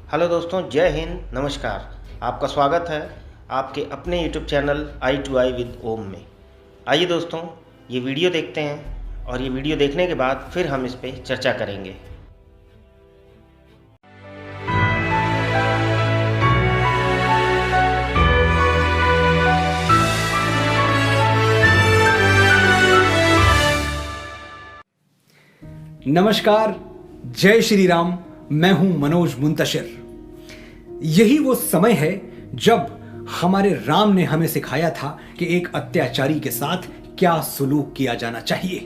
Hello दोस्तों, जय हिंद, नमस्कार। आपका स्वागत है आपके अपने YouTube channel I two I with Om में। आइए दोस्तों, ये वीडियो देखते हैं और ये वीडियो देखने के बाद फिर हम इस पर चर्चा करेंगे। नमस्कार, जय श्री राम। मैं हूं मनोज मुंतशिर। यही वो समय है जब हमारे राम ने हमें सिखाया था कि एक अत्याचारी के साथ क्या सुलूक किया जाना चाहिए।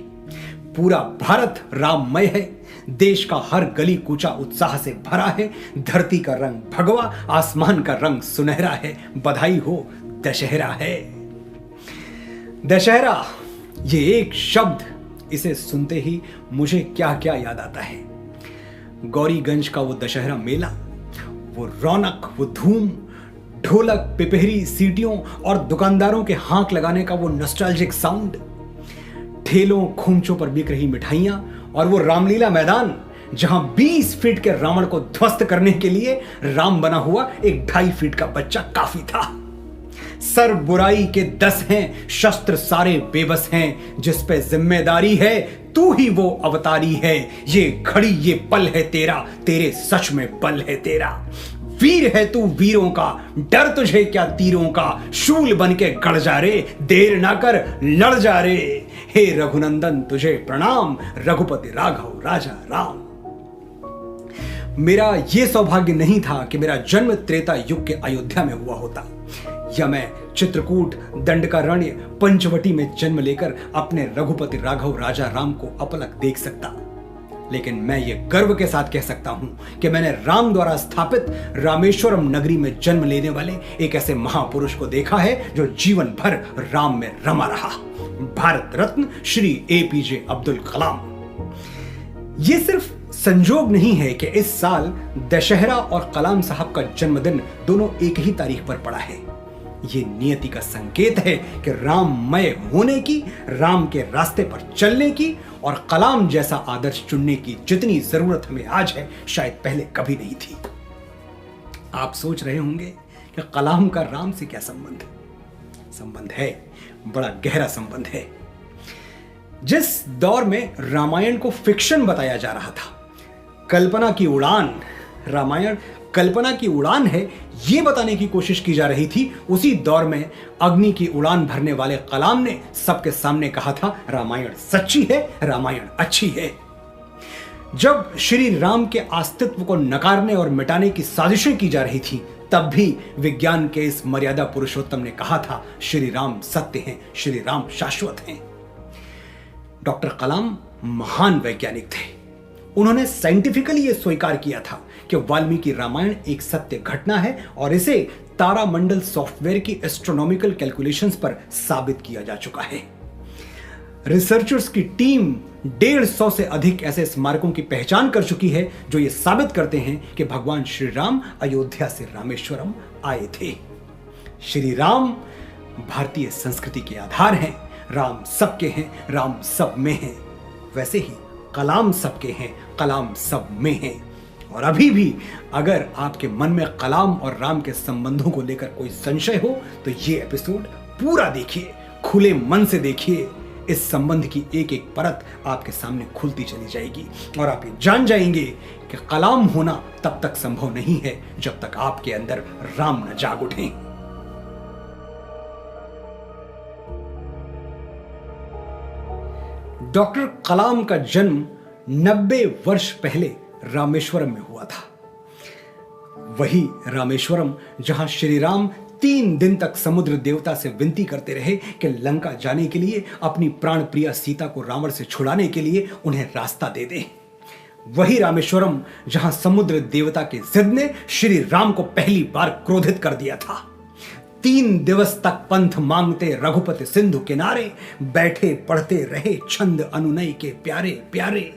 पूरा भारत राममय है, देश का हर गली कूचा उत्साह से भरा है, धरती का रंग भगवा, आसमान का रंग सुनहरा है। बधाई हो, दशहरा है। दशहरा, ये एक शब्द, इसे सुनते ही मुझे क्या क्या याद आता है। गौरीगंज का वो दशहरा मेला, वो रौनक, वो धूम, ढोलक, पिपहरी, सीटियों और दुकानदारों के हांक लगाने का वो नॉस्टैल्जिक साउंड, ठेलों खोमचों पर बिक रही मिठाइयां और वो रामलीला मैदान जहां 20 फीट के रावण को ध्वस्त करने के लिए राम बना हुआ एक 2.5 फीट का बच्चा काफी था। सर बुराई के 10 हैं, शस्त्र सारे बेबस हैं, जिस पे जिम्मेदारी है तू ही वो अवतारी है। ये घड़ी ये पल है तेरा, तेरे सच में बल है तेरा। वीर है तू वीरों का, डर तुझे क्या तीरों का, शूल बन के गड़ जा रे, देर ना कर लड़ जा रे। हे रघुनंदन तुझे प्रणाम, रघुपति राघव राजा राम। मेरा यह सौभाग्य नहीं था कि मेरा जन्म त्रेता युग के अयोध्या में हुआ होता, या मैं चित्रकूट, दंडकारण्य, पंचवटी में जन्म लेकर अपने रघुपति राघव राजा राम को अपलक देख सकता। लेकिन मैं ये गर्व के साथ कह सकता हूं कि मैंने राम द्वारा स्थापित रामेश्वरम नगरी में जन्म लेने वाले एक ऐसे महापुरुष को देखा है जो जीवन भर राम में रमा रहा, भारत रत्न श्री APJ अब्दुल कलाम। ये सिर्फ संजोग नहीं है कि इस साल दशहरा और कलाम साहब का जन्मदिन दोनों एक ही तारीख पर पड़ा है। ये नियति का संकेत है कि राममय होने की, राम के रास्ते पर चलने की और कलाम जैसा आदर्श चुनने की जितनी जरूरत हमें आज है, शायद पहले कभी नहीं थी। आप सोच रहे होंगे कि कलाम का राम से क्या संबंध है? संबंध है, बड़ा गहरा संबंध है। जिस दौर में रामायण को फिक्शन बताया जा रहा था, कल्पना की उड़ान, रामायण कल्पना की उड़ान है, यह बताने की कोशिश की जा रही थी, उसी दौर में अग्नि की उड़ान भरने वाले कलाम ने सबके सामने कहा था, रामायण सच्ची है, रामायण अच्छी है। जब श्री राम के अस्तित्व को नकारने और मिटाने की साजिशें की जा रही थी, तब भी विज्ञान के इस मर्यादा पुरुषोत्तम ने कहा था, श्री राम सत्य हैं, श्री राम शाश्वत हैं। डॉक्टर कलाम महान वैज्ञानिक थे। उन्होंने साइंटिफिकली यह स्वीकार किया था कि वाल्मीकि रामायण एक सत्य घटना है और इसे तारामंडल सॉफ्टवेयर की एस्ट्रोनॉमिकल कैलकुलेशंस पर साबित किया जा चुका है। रिसर्चर्स की टीम 150 से अधिक ऐसे स्मारकों की पहचान कर चुकी है जो ये साबित करते हैं कि भगवान श्री राम अयोध्या से रामेश्वरम आए थे। श्री राम भारतीय संस्कृति के आधार हैं। राम सबके हैं, राम सब में हैं। वैसे ही कलाम सबके हैं, कलाम सब में हैं। और अभी भी अगर आपके मन में कलाम और राम के संबंधों को लेकर कोई संशय हो तो ये एपिसोड पूरा देखिए, खुले मन से देखिए। इस संबंध की एक एक परत आपके सामने खुलती चली जाएगी और आप ये जान जाएंगे कि कलाम होना तब तक संभव नहीं है जब तक आपके अंदर राम न जाग उठे। डॉक्टर कलाम का जन्म 90 वर्ष पहले रामेश्वरम में हुआ था। वही रामेश्वरम जहां श्री राम 3 दिन तक समुद्र देवता से विनती करते रहे कि लंका जाने के लिए, अपनी प्राण प्रिया सीता को रावण से छुड़ाने के लिए उन्हें रास्ता दे दें। वही रामेश्वरम जहां समुद्र देवता के जिद ने श्री राम को पहली बार क्रोधित कर दिया था। 3 दिवस तक पंथ मांगते रघुपति सिंधु किनारे, बैठे पढ़ते रहे छंद अनुनय के प्यारे प्यारे।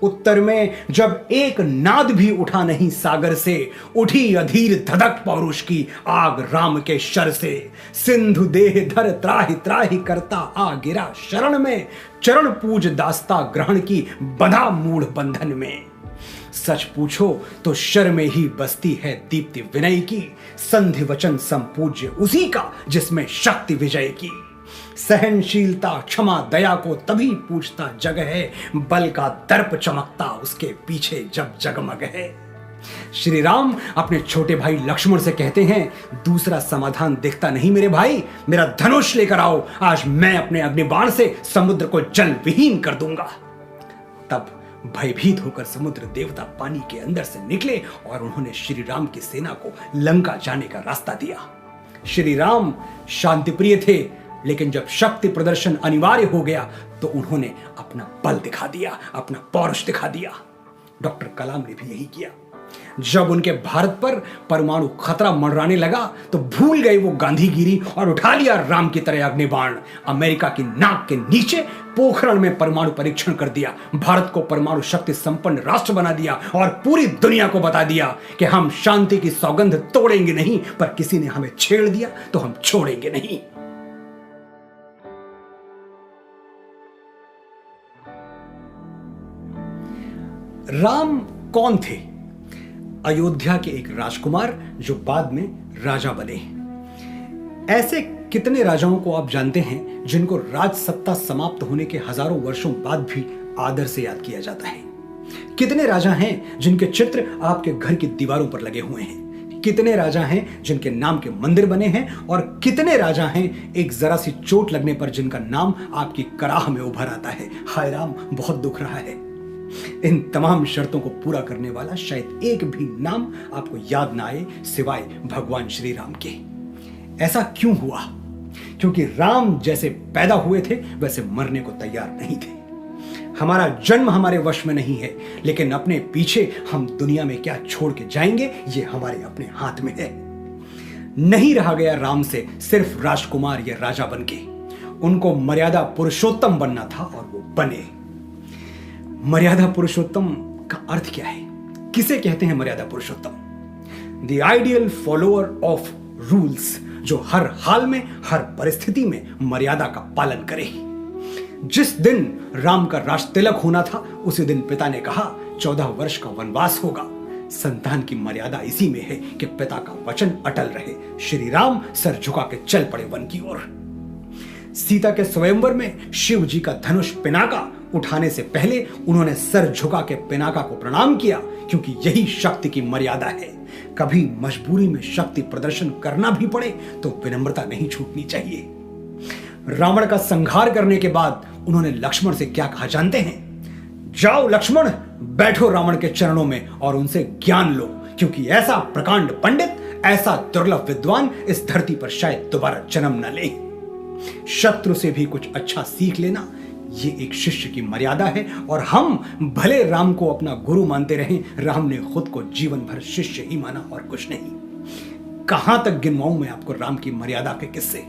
उत्तर में जब एक नाद भी उठा नहीं सागर से, उठी अधीर धधक पौरुष की आग राम के शर से। सिंधु देह धर त्राहि त्राहि करता आ गिरा शरण में, चरण पूज दास्ता ग्रहण की बंधा मूढ़ बंधन में। सच पूछो तो शर में ही बसती है दीप्ति विनय की, संधि वचन संपूज्य उसी का जिसमें शक्ति विजय की। सहनशीलता क्षमा दया को तभी पूछता जग है, बल का दर्प चमकता उसके पीछे जब जगमग है। श्री राम अपने छोटे भाई लक्ष्मण से कहते हैं, दूसरा समाधान दिखता नहीं मेरे भाई, मेरा धनुष लेकर आओ, आज मैं अपने अग्निबाण से समुद्र को जल विहीन कर दूंगा। तब भयभीत होकर समुद्र देवता पानी के अंदर से निकले और उन्होंने श्री राम की सेना को लंका जाने का रास्ता दिया। श्री राम शांतिप्रिय थे, लेकिन जब शक्ति प्रदर्शन अनिवार्य हो गया तो उन्होंने अपना बल दिखा दिया, अपना पौरुष दिखा दिया। डॉक्टर कलाम ने भी यही किया। जब उनके भारत पर परमाणु खतरा मंडराने लगा तो भूल गए वो गांधीगिरी और उठा लिया राम की तरह अग्निबाण। अमेरिका की नाक के नीचे पोखरण में परमाणु परीक्षण कर दिया, भारत को परमाणु शक्ति संपन्न राष्ट्र बना दिया और पूरी दुनिया को बता दिया कि हम शांति की सौगंध तोड़ेंगे नहीं, पर किसी ने हमें छेड़ दिया तो हम छोड़ेंगे नहीं। राम कौन थे? अयोध्या के एक राजकुमार जो बाद में राजा बने। ऐसे कितने राजाओं को आप जानते हैं जिनको राज सत्ता समाप्त होने के हजारों वर्षों बाद भी आदर से याद किया जाता है? कितने राजा हैं जिनके चित्र आपके घर की दीवारों पर लगे हुए हैं? कितने राजा हैं जिनके नाम के मंदिर बने हैं? और कितने राजा हैं एक जरा सी चोट लगने पर जिनका नाम आपकी कराह में उभर आता है? हाय राम, बहुत दुख रहा है। इन तमाम शर्तों को पूरा करने वाला शायद एक भी नाम आपको याद ना आए सिवाय भगवान श्री राम के। ऐसा क्यों हुआ? क्योंकि राम जैसे पैदा हुए थे वैसे मरने को तैयार नहीं थे। हमारा जन्म हमारे वश में नहीं है, लेकिन अपने पीछे हम दुनिया में क्या छोड़ के जाएंगे ये हमारे अपने हाथ में है। नहीं रहा गया राम से सिर्फ राजकुमार या राजा बनके, उनको मर्यादा पुरुषोत्तम बनना था और वो बने। मर्यादा पुरुषोत्तम का अर्थ क्या है? किसे कहते हैं मर्यादा पुरुषोत्तम? The ideal follower of rules, जो हर हाल में हर परिस्थिति में मर्यादा का पालन करे। जिस दिन राम का राज तिलक होना था उसी दिन पिता ने कहा 14 वर्ष का वनवास होगा। संतान की मर्यादा इसी में है कि पिता का वचन अटल रहे। श्री राम सर झुका के चल पड़े वन की ओर। सीता के स्वयंवर में शिव जी का धनुष पिनाका उठाने से पहले उन्होंने सर झुका के पिनाका को प्रणाम किया, क्योंकि यही शक्ति की मर्यादा है। कभी मजबूरी में शक्ति प्रदर्शन करना भी पड़े तो विनम्रता नहीं छूटनी चाहिए। रावण का संहार करने के बाद उन्होंने लक्ष्मण से क्या कहा जानते हैं? जाओ लक्ष्मण, बैठो रावण के चरणों में और उनसे ज्ञान लो, क्योंकि ऐसा प्रकांड पंडित, ऐसा दुर्लभ विद्वान इस धरती पर शायद दोबारा जन्म न ले। शत्रु से भी कुछ अच्छा सीख लेना, ये एक शिष्य की मर्यादा है। और हम भले राम को अपना गुरु मानते रहें, राम ने खुद को जीवन भर शिष्य ही माना और कुछ नहीं। कहां तक गिनवाऊं मैं आपको राम की मर्यादा के किस्से?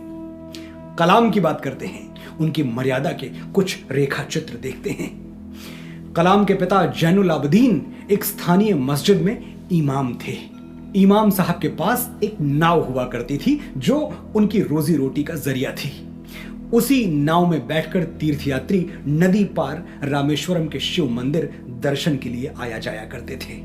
कलाम की बात करते हैं, उनकी मर्यादा के कुछ रेखा चित्र देखते हैं। कलाम के पिता जैनुल आबदीन एक स्थानीय मस्जिद में इमाम थे। इमाम साहब के पास एक नाव हुआ करती थी जो उनकी रोजी रोटी का जरिया थी। उसी नाव में बैठकर तीर्थयात्री नदी पार रामेश्वरम के शिव मंदिर दर्शन के लिए आया जाया करते थे।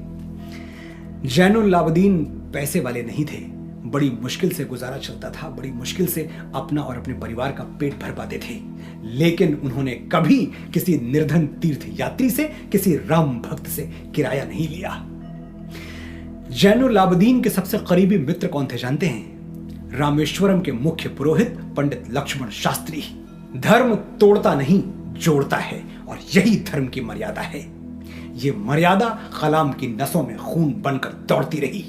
जैनुल आबदीन पैसे वाले नहीं थे, बड़ी मुश्किल से गुजारा चलता था, बड़ी मुश्किल से अपना और अपने परिवार का पेट भर पाते थे। लेकिन उन्होंने कभी किसी निर्धन तीर्थ यात्री से, किसी राम भक्त से किराया नहीं लिया। जैनुल आबदीन के सबसे करीबी मित्र कौन थे जानते हैं? रामेश्वरम के मुख्य पुरोहित पंडित लक्ष्मण शास्त्री। धर्म तोड़ता नहीं, जोड़ता है, और यही धर्म की मर्यादा है। ये मर्यादा कलाम की नसों में खून बनकर दौड़ती रही।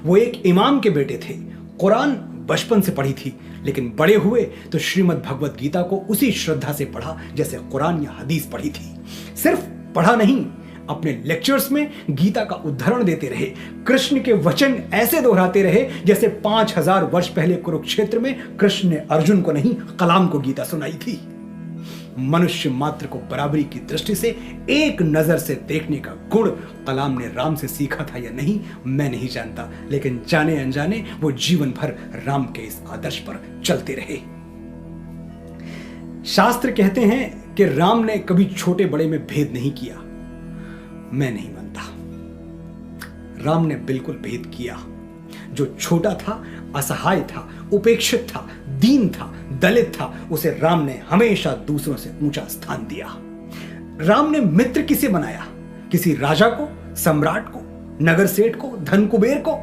वो एक इमाम के बेटे थे। कुरान बचपन से पढ़ी थी, लेकिन बड़े हुए तो श्रीमद् भगवत गीता को उसी श्रद्धा से पढ़ा जैसे कुरान या हदीस पढ़ी थी। सिर्फ पढ़ा नहीं, अपने लेक्चर्स में गीता का उद्धरण देते रहे, कृष्ण के वचन ऐसे दोहराते रहे जैसे 5000 वर्ष पहले कुरुक्षेत्र में कृष्ण ने अर्जुन को नहीं, कलाम को गीता सुनाई थी। मनुष्य मात्र को बराबरी की दृष्टि से एक नजर से देखने का गुण कलाम ने राम से सीखा था या नहीं मैं नहीं जानता, लेकिन जाने अनजाने वो जीवन भर राम के इस आदर्श पर चलते रहे। शास्त्र कहते हैं कि राम ने कभी छोटे बड़े में भेद नहीं किया। मैं नहीं मानता। राम ने बिल्कुल भेद किया। जो छोटा था, असहाय था, उपेक्षित था, दीन था, दलित था, उसे राम ने हमेशा दूसरों से ऊंचा स्थान दिया। राम ने मित्र किसे बनाया? किसी राजा को, सम्राट को, नगर सेठ को, धन कुबेर को?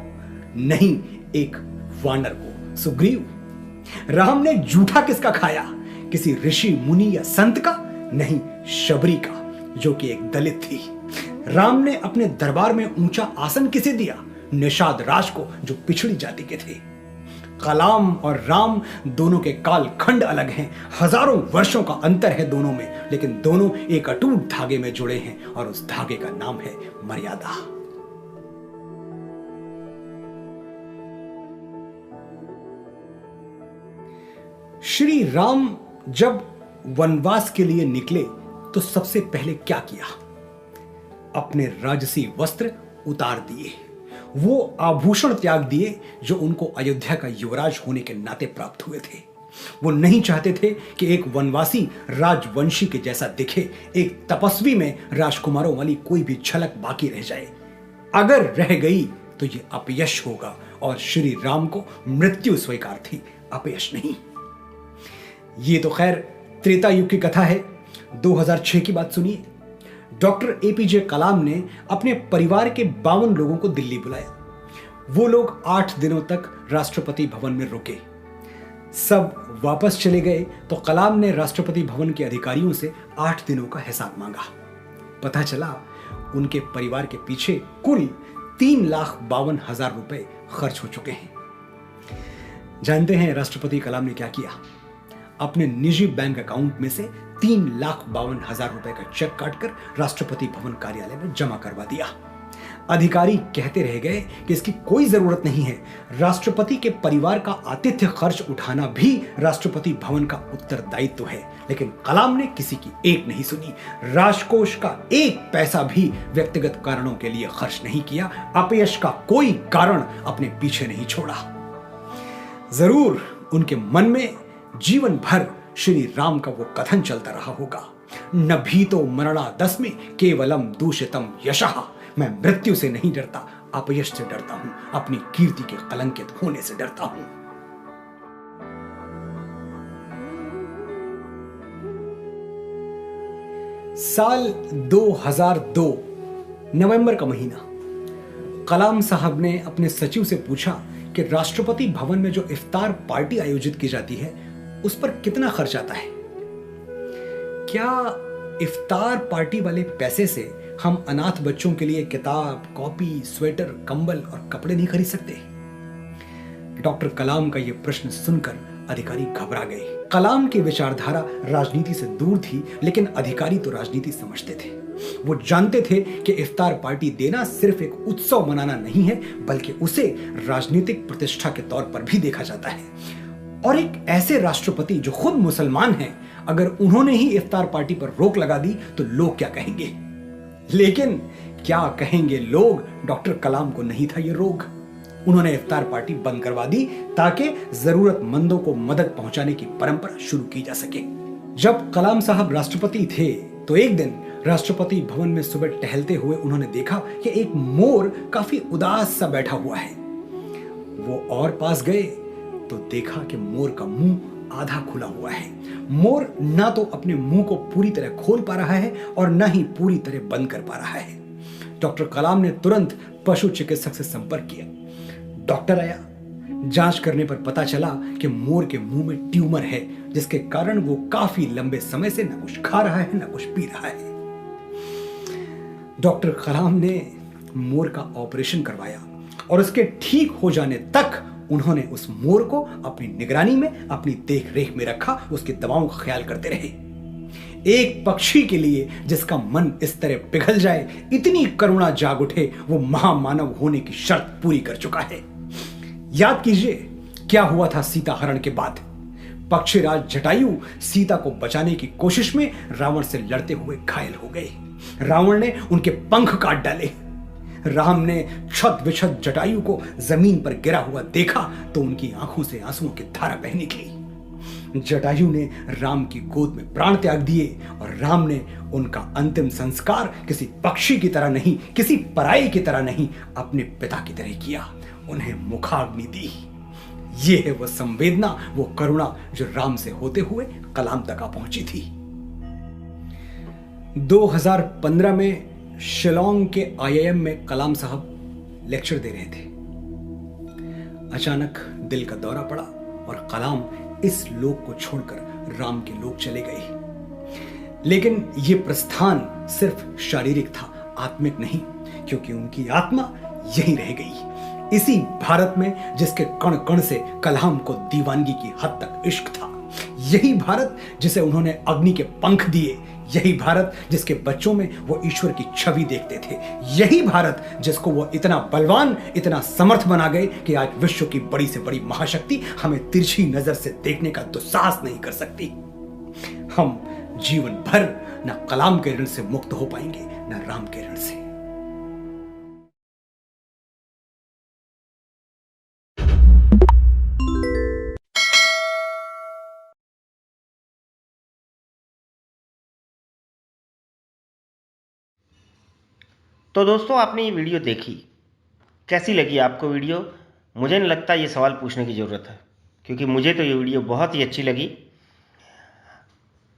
नहीं, एक वानर को, सुग्रीव। राम ने जूठा किसका खाया? किसी ऋषि मुनि या संत का? नहीं, शबरी का, जो कि एक दलित थी। राम ने अपने दरबार में ऊंचा आसन किसे दिया? निषाद राज को, जो पिछड़ी जाति के थे। कलाम और राम दोनों के काल खंड अलग हैं, हजारों वर्षों का अंतर है दोनों में, लेकिन दोनों एक अटूट धागे में जुड़े हैं और उस धागे का नाम है मर्यादा। श्री राम जब वनवास के लिए निकले तो सबसे पहले क्या किया? अपने राजसी वस्त्र उतार दिए, वो आभूषण त्याग दिए जो उनको अयोध्या का युवराज होने के नाते प्राप्त हुए थे। वो नहीं चाहते थे कि एक वनवासी राजवंशी के जैसा दिखे, एक तपस्वी में राजकुमारों वाली कोई भी झलक बाकी रह जाए। अगर रह गई तो ये अपयश होगा, और श्री राम को मृत्यु स्वीकार थी, अपयश नहीं। ये तो खैर त्रेता युग की कथा है। 2006 की बात सुनिए। डॉक्टर एपीजे कलाम ने अपने परिवार के 52 लोगों को दिल्ली बुलाया। वो लोग 8 दिनों तक राष्ट्रपति भवन में रुके। सब वापस चले गए तो कलाम ने राष्ट्रपति भवन के अधिकारियों से 8 दिनों का हिसाब मांगा। पता चला उनके परिवार के पीछे कुल 3,52,000 रुपए खर्च हो चुके हैं। जानते हैं राष्ट्रपति कलाम ने क्या किया? अपने निजी बैंक अकाउंट में से 3,52,000 रुपए का चेक काटकर राष्ट्रपति भवन कार्यालय में जमा करवा दिया। अधिकारी कहते रह गए कि इसकी कोई जरूरत नहीं है, राष्ट्रपति के परिवार का आतिथ्य खर्च उठाना भी राष्ट्रपति भवन का उत्तरदायित्व है। लेकिन कलाम ने किसी की एक नहीं सुनी, राजकोष का एक पैसा भी व्यक्तिगत कारणों के लिए खर्च नहीं किया, अपयश का कोई कारण अपने पीछे नहीं छोड़ा। जरूर उनके मन में जीवन भर श्री राम का वो कथन चलता रहा होगा, न भीतो मरणादस्मि केवलम दूषितम यशः। मैं मृत्यु से नहीं डरता, अपयश से डरता हूं, अपनी कीर्ति के कलंकित होने से डरता हूं। साल 2002 नवंबर का महीना, कलाम साहब ने अपने सचिव से पूछा कि राष्ट्रपति भवन में जो इफ्तार पार्टी आयोजित की जाती है उस पर कितना खर्च आता है। क्या इफ्तार पार्टी वाले पैसे से हम अनाथ बच्चों के लिए किताब, कॉपी, स्वेटर, कंबल और कपड़े नहीं खरीद सकते? डॉक्टर कलाम का यह प्रश्न सुनकर अधिकारी घबरा गए। कलाम की विचारधारा राजनीति से दूर थी, लेकिन अधिकारी तो राजनीति समझते थे। वो जानते थे कि इफ्तार पार्टी देना सिर्फ एक उत्सव मनाना नहीं है, बल्कि उसे राजनीतिक प्रतिष्ठा के तौर पर भी देखा जाता है। और एक ऐसे राष्ट्रपति जो खुद मुसलमान हैं, अगर उन्होंने ही इफ्तार पार्टी पर रोक लगा दी तो लोग क्या कहेंगे? लेकिन क्या कहेंगे लोग, डॉक्टर कलाम को नहीं था ये रोग। उन्होंने इफ्तार पार्टी बंद करवा दी ताकि जरूरतमंदों को मदद पहुंचाने की परंपरा शुरू की जा सके। जब कलाम साहब राष्ट्रपति थे तो एक दिन राष्ट्रपति भवन में सुबह टहलते हुए उन्होंने देखा कि एक मोर काफी उदास सा बैठा हुआ है। वो और पास गए तो देखा कि मोर का मुंह आधा खुला हुआ है। मोर ना तो अपने मुंह को पूरी तरह खोल पा रहा है और ना ही पूरी तरह बंद कर पा रहा है। डॉक्टर कलाम ने तुरंत पशु चिकित्सक से संपर्क किया। डॉक्टर आया, जांच करने पर पता चला कि मोर के मुंह में ट्यूमर है, जिसके कारण वो काफी लंबे समय से न कुछ खा रहा है न कुछ पी रहा है। डॉक्टर कलाम ने मोर का ऑपरेशन करवाया और उसके ठीक हो जाने तक उन्होंने उस मोर को अपनी निगरानी में, अपनी देख रेख में रखा, उसकी दवाओं का ख्याल करते रहे। एक पक्षी के लिए जिसका मन इस तरह पिघल जाए, इतनी करुणा जाग उठे, वो महामानव होने की शर्त पूरी कर चुका है। याद कीजिए क्या हुआ था सीता हरण के बाद। पक्षीराज जटायु सीता को बचाने की कोशिश में रावण से लड़ते हुए घायल हो गए। रावण ने उनके पंख काट डाले। राम ने छत विछत जटायु को जमीन पर गिरा हुआ देखा तो उनकी आंखों से आंसुओं की धारा बह निकली। जटायु ने राम की गोद में प्राण त्याग दिए और राम ने उनका अंतिम संस्कार किसी पक्षी की तरह नहीं, किसी पराई की तरह नहीं, अपने पिता की तरह किया। उन्हें मुखाग्नि दी। ये है वो संवेदना, वो करुणा जो राम से होते हुए कलाम तक आ पहुंची थी। 2015 में शिलोंग के IIM में कलाम साहब लेक्चर दे रहे थे। अचानक दिल का दौरा पड़ा और कलाम इस लोक को छोड़कर राम के लोक चले गए। लेकिन यह प्रस्थान सिर्फ शारीरिक था, आत्मिक नहीं, क्योंकि उनकी आत्मा यहीं रह गई, इसी भारत में जिसके कण कण से कलाम को दीवानगी की हद तक इश्क था। यही भारत जिसे उन्होंने अग्नि के पंख दिए, यही भारत जिसके बच्चों में वो ईश्वर की छवि देखते थे, यही भारत जिसको वो इतना बलवान, इतना समर्थ बना गए कि आज विश्व की बड़ी से बड़ी महाशक्ति हमें तिरछी नजर से देखने का दुस्साहस नहीं कर सकती। हम जीवन भर न कलाम के ऋण से मुक्त हो पाएंगे, न राम के ऋण से। तो दोस्तों, आपने ये वीडियो देखी, कैसी लगी आपको वीडियो? मुझे नहीं लगता ये सवाल पूछने की ज़रूरत है, क्योंकि मुझे तो ये वीडियो बहुत ही अच्छी लगी।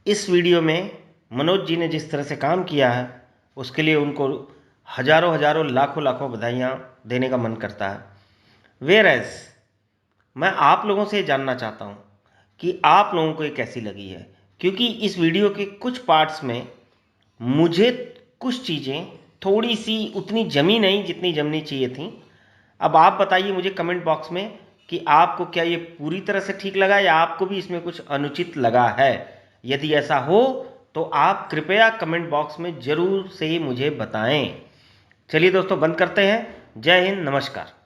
इस वीडियो में मनोज जी ने जिस तरह से काम किया है, उसके लिए उनको हजारों हजारों लाखों लाखों बधाइयाँ देने का मन करता है। वेयरएज मैं आप लोगों से जानना चाहता हूँ कि आप लोगों को ये कैसी लगी है, क्योंकि इस वीडियो के कुछ पार्ट्स में मुझे कुछ चीज़ें थोड़ी सी उतनी जमी नहीं जितनी जमनी चाहिए थी। अब आप बताइए मुझे कमेंट बॉक्स में कि आपको क्या ये पूरी तरह से ठीक लगा या आपको भी इसमें कुछ अनुचित लगा है। यदि ऐसा हो तो आप कृपया कमेंट बॉक्स में ज़रूर से मुझे बताएं। चलिए दोस्तों, बंद करते हैं। जय हिंद, नमस्कार।